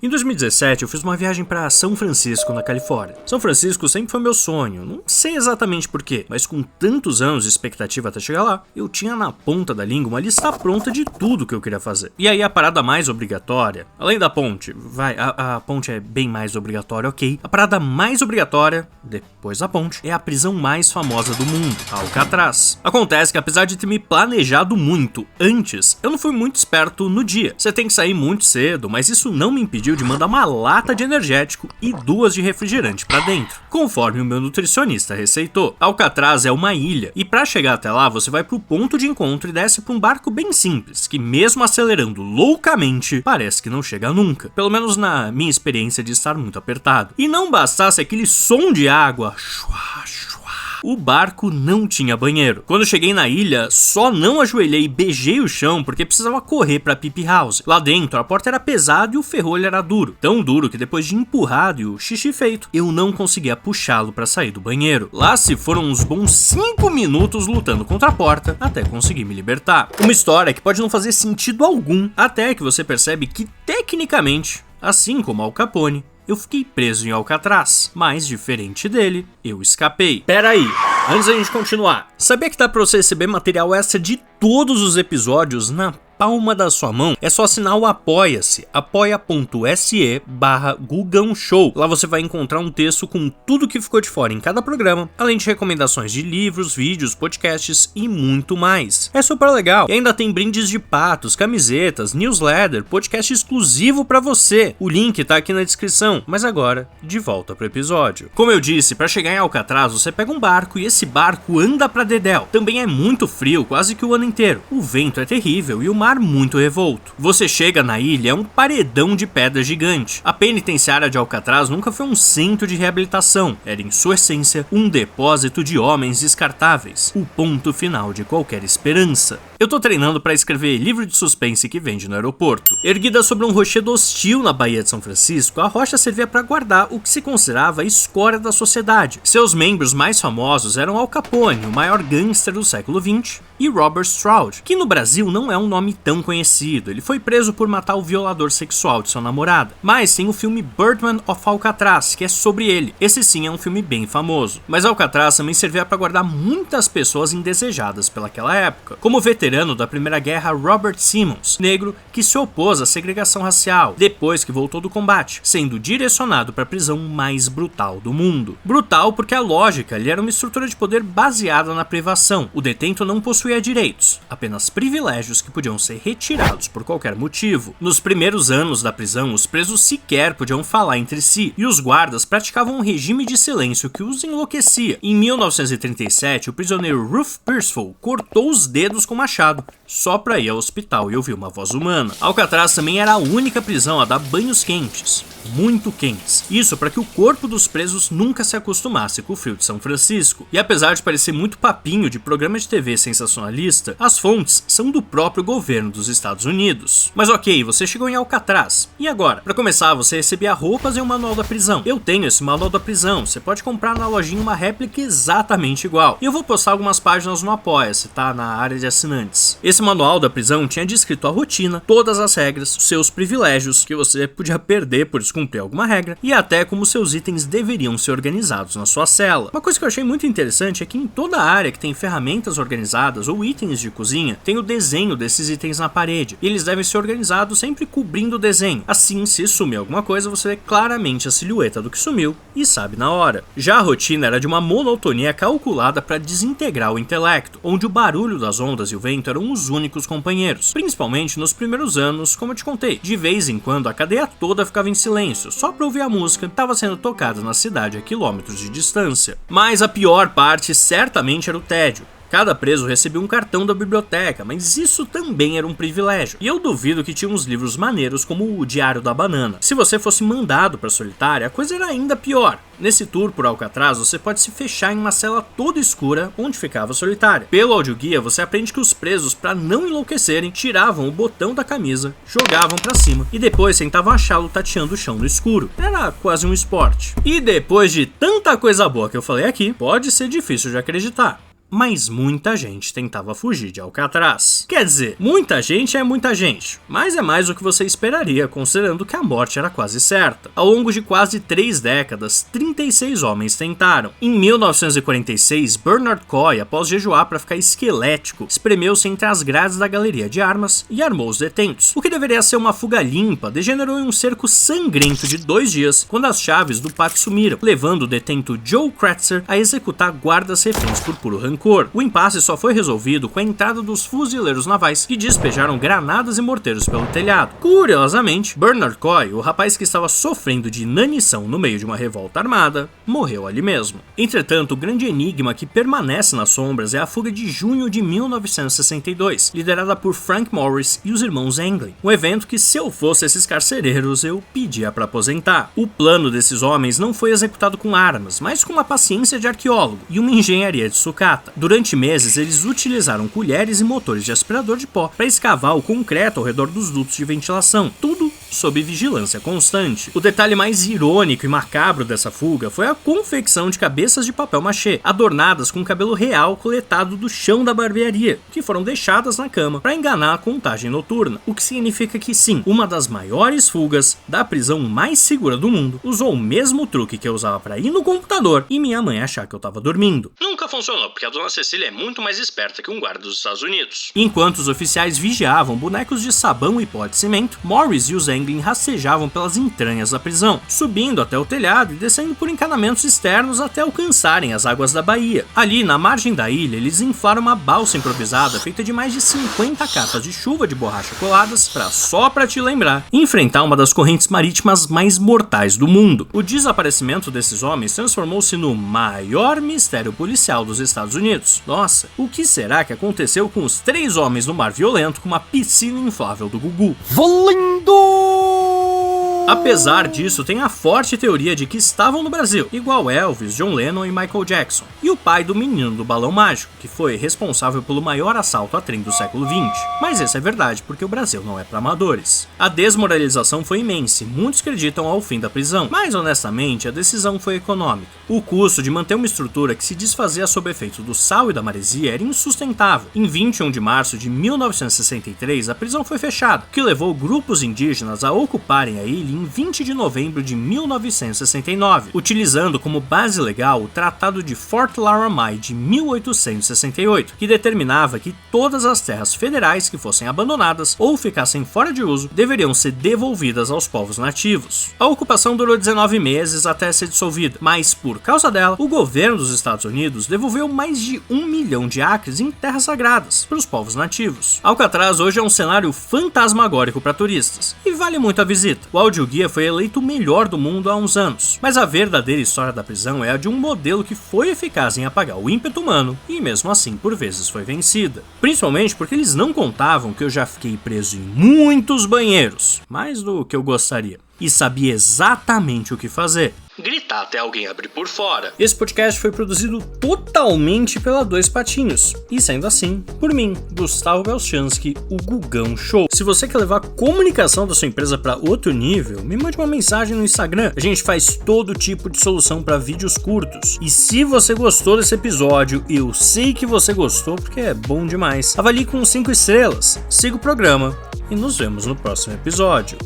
Em 2017 eu fiz uma viagem para São Francisco, na Califórnia. São Francisco sempre foi meu sonho, não sei exatamente porquê, mas com tantos anos de expectativa até chegar lá, eu tinha na ponta da língua uma lista pronta de tudo que eu queria fazer. E aí a parada mais obrigatória, além da ponte, a ponte é bem mais obrigatória, ok. A parada mais obrigatória, depois da ponte, é a prisão mais famosa do mundo, Alcatraz. Acontece que apesar de ter me planejado muito antes, eu não fui muito esperto no dia. Você tem que sair muito cedo, mas isso não me impediu de mandar uma lata de energético e 2 de refrigerante pra dentro, conforme o meu nutricionista receitou. Alcatraz é uma ilha, e pra chegar até lá você vai pro ponto de encontro e desce pra um barco bem simples, que mesmo acelerando loucamente, parece que não chega nunca. Pelo menos na minha experiência de estar muito apertado. E não bastasse aquele som de água, o barco não tinha banheiro. Quando cheguei na ilha, só não ajoelhei e beijei o chão porque precisava correr pra Pip House. Lá dentro, a porta era pesada e o ferrolho era duro. Tão duro que depois de empurrado e o xixi feito, eu não conseguia puxá-lo pra sair do banheiro. Lá se foram uns bons 5 minutos lutando contra a porta até conseguir me libertar. Uma história que pode não fazer sentido algum, até que você percebe que, tecnicamente, assim como Al Capone, eu fiquei preso em Alcatraz, mas diferente dele, eu escapei. Pera aí, antes da gente continuar, sabia que dá pra você receber material extra de todos os episódios na palma da sua mão? É só assinar o Apoia-se, apoia.se/Gugão Show. Lá você vai encontrar um texto com tudo que ficou de fora em cada programa, além de recomendações de livros, vídeos, podcasts e muito mais. É super legal. E ainda tem brindes de patos, camisetas, newsletter, podcast exclusivo pra você. O link tá aqui na descrição. Mas agora, de volta pro episódio. Como eu disse, pra chegar em Alcatraz você pega um barco e esse barco anda pra dedéu. Também é muito frio, quase que o ano inteiro. O vento é terrível e o mar muito revolto. Você chega na ilha, é um paredão de pedra gigante. A penitenciária de Alcatraz nunca foi um centro de reabilitação. Era em sua essência um depósito de homens descartáveis. O ponto final de qualquer esperança. Eu tô treinando pra escrever livro de suspense que vende no aeroporto. Erguida sobre um rochedo hostil na Baía de São Francisco, a rocha servia para guardar o que se considerava a escória da sociedade. Seus membros mais famosos eram Al Capone, o maior gangster do século XX, e Robert Stroud, que no Brasil não é um nome tão conhecido. Ele foi preso por matar o violador sexual de sua namorada. Mas tem o filme Birdman of Alcatraz, que é sobre ele. Esse sim é um filme bem famoso. Mas Alcatraz também servia para guardar muitas pessoas indesejadas pelaquela época, como o veterano da Primeira Guerra Robert Simmons, negro que se opôs à segregação racial depois que voltou do combate, sendo direcionado para a prisão mais brutal do mundo. Brutal porque a lógica ali era uma estrutura de poder baseada na privação. O detento não possuía direitos, apenas privilégios que podiam ser retirados por qualquer motivo. Nos primeiros anos da prisão, os presos sequer podiam falar entre si, e os guardas praticavam um regime de silêncio que os enlouquecia. Em 1937, o prisioneiro Ruth Percival cortou os dedos com machado, só para ir ao hospital e ouvir uma voz humana. Alcatraz também era a única prisão a dar banhos quentes, muito quentes. Isso para que o corpo dos presos nunca se acostumasse com o frio de São Francisco. E apesar de parecer muito papinho de programa de TV sensacionalista, as fontes são do próprio governo dos Estados Unidos. Mas ok, você chegou em Alcatraz. E agora? Para começar, você recebia roupas e um manual da prisão. Eu tenho esse manual da prisão. Você pode comprar na lojinha uma réplica exatamente igual. E eu vou postar algumas páginas no Apoia-se, tá? Na área de assinantes. Esse manual da prisão tinha descrito a rotina, todas as regras, seus privilégios que você podia perder por descumprir alguma regra, e até como seus itens deveriam ser organizados na sua cela. Uma coisa que eu achei muito interessante é que em toda área que tem ferramentas organizadas ou itens de cozinha, tem o desenho desses itens na parede, e eles devem ser organizados sempre cobrindo o desenho. Assim, se sumir alguma coisa, você vê claramente a silhueta do que sumiu e sabe na hora. Já a rotina era de uma monotonia calculada para desintegrar o intelecto, onde o barulho das ondas e o vento eram os únicos companheiros, principalmente nos primeiros anos, como eu te contei. De vez em quando a cadeia toda ficava em silêncio, só para ouvir a música que estava sendo tocada na cidade a quilômetros de distância. Mas a pior parte certamente era o tédio. Cada preso recebia um cartão da biblioteca, mas isso também era um privilégio. E eu duvido que tinha uns livros maneiros como o Diário da Banana. Se você fosse mandado para Solitária, a coisa era ainda pior. Nesse tour por Alcatraz, você pode se fechar em uma cela toda escura onde ficava a Solitária. Pelo audioguia, você aprende que os presos, para não enlouquecerem, tiravam o botão da camisa, jogavam para cima e depois tentavam achá-lo tateando o chão no escuro. Era quase um esporte. E depois de tanta coisa boa que eu falei aqui, pode ser difícil de acreditar. mas muita gente tentava fugir de Alcatraz. Quer dizer, muita gente é muita gente, mas é mais do que você esperaria, considerando que a morte era quase certa. Ao longo de quase 3 décadas, 36 homens tentaram. Em 1946, Bernard Coy, após jejuar para ficar esquelético, espremeu-se entre as grades da galeria de armas e armou os detentos. O que deveria ser uma fuga limpa degenerou em um cerco sangrento de 2 dias, quando as chaves do pátio sumiram, levando o detento Joe Kretzer a executar guardas reféns por puro rancor. O impasse só foi resolvido com a entrada dos fuzileiros navais, que despejaram granadas e morteiros pelo telhado. Curiosamente, Bernard Coy, o rapaz que estava sofrendo de inanição no meio de uma revolta armada, morreu ali mesmo. Entretanto, o grande enigma que permanece nas sombras é a fuga de junho de 1962, liderada por Frank Morris e os irmãos Anglin. Um evento que, se eu fosse esses carcereiros, eu pedia para aposentar. O plano desses homens não foi executado com armas, mas com uma paciência de arqueólogo e uma engenharia de sucata. Durante meses, eles utilizaram colheres e motores de aspirador de pó para escavar o concreto ao redor dos dutos de ventilação, tudo sob vigilância constante. O detalhe mais irônico e macabro dessa fuga foi a confecção de cabeças de papel machê, adornadas com cabelo real coletado do chão da barbearia, que foram deixadas na cama para enganar a contagem noturna, o que significa que sim, uma das maiores fugas da prisão mais segura do mundo usou o mesmo truque que eu usava para ir no computador e minha mãe achar que eu tava dormindo. Nunca funcionou, porque a dona Cecília é muito mais esperta que um guarda dos Estados Unidos. Enquanto os oficiais vigiavam bonecos de sabão e pó de cimento, Morris e os Anglin rastejavam pelas entranhas da prisão, subindo até o telhado e descendo por encanamentos externos até alcançarem as águas da baía. Ali, na margem da ilha, eles inflaram uma balsa improvisada feita de mais de 50 capas de chuva de borracha coladas para, só pra te lembrar, enfrentar uma das correntes marítimas mais mortais do mundo. O desaparecimento desses homens transformou-se no maior mistério policial dos Estados Unidos. Nossa, o que será que aconteceu com os 3 homens no mar violento com uma piscina inflável do Gugu? Valendo! Apesar disso, tem a forte teoria de que estavam no Brasil, igual Elvis, John Lennon e Michael Jackson, e o pai do menino do balão mágico, que foi responsável pelo maior assalto a trem do século XX. Mas isso é verdade, porque o Brasil não é para amadores. A desmoralização foi imensa e muitos acreditam ao fim da prisão, mas honestamente a decisão foi econômica. O custo de manter uma estrutura que se desfazia sob efeito do sal e da maresia era insustentável. Em 21 de março de 1963, a prisão foi fechada, o que levou grupos indígenas a ocuparem a ilha em 20 de novembro de 1969, utilizando como base legal o Tratado de Fort Laramie de 1868, que determinava que todas as terras federais que fossem abandonadas ou ficassem fora de uso deveriam ser devolvidas aos povos nativos. A ocupação durou 19 meses até ser dissolvida, mas por causa dela, o governo dos Estados Unidos devolveu mais de 1 milhão de acres em terras sagradas para os povos nativos. Alcatraz hoje é um cenário fantasmagórico para turistas, e vale muito a visita. O audioguia foi eleito o melhor do mundo há uns anos, mas a verdadeira história da prisão é a de um modelo que foi eficaz em apagar o ímpeto humano e mesmo assim por vezes foi vencida. Principalmente porque eles não contavam que eu já fiquei preso em muitos banheiros, mais do que eu gostaria, e sabia exatamente o que fazer. Gritar até alguém abrir por fora. Esse podcast foi produzido totalmente pela Dois Patinhos, e sendo assim, por mim, Gustavo Belchansky, o Gugão Show. Se você quer levar a comunicação da sua empresa para outro nível, me mande uma mensagem no Instagram. A gente faz todo tipo de solução para vídeos curtos. E se você gostou desse episódio, eu sei que você gostou porque é bom demais, avalie com 5 estrelas, siga o programa e nos vemos no próximo episódio.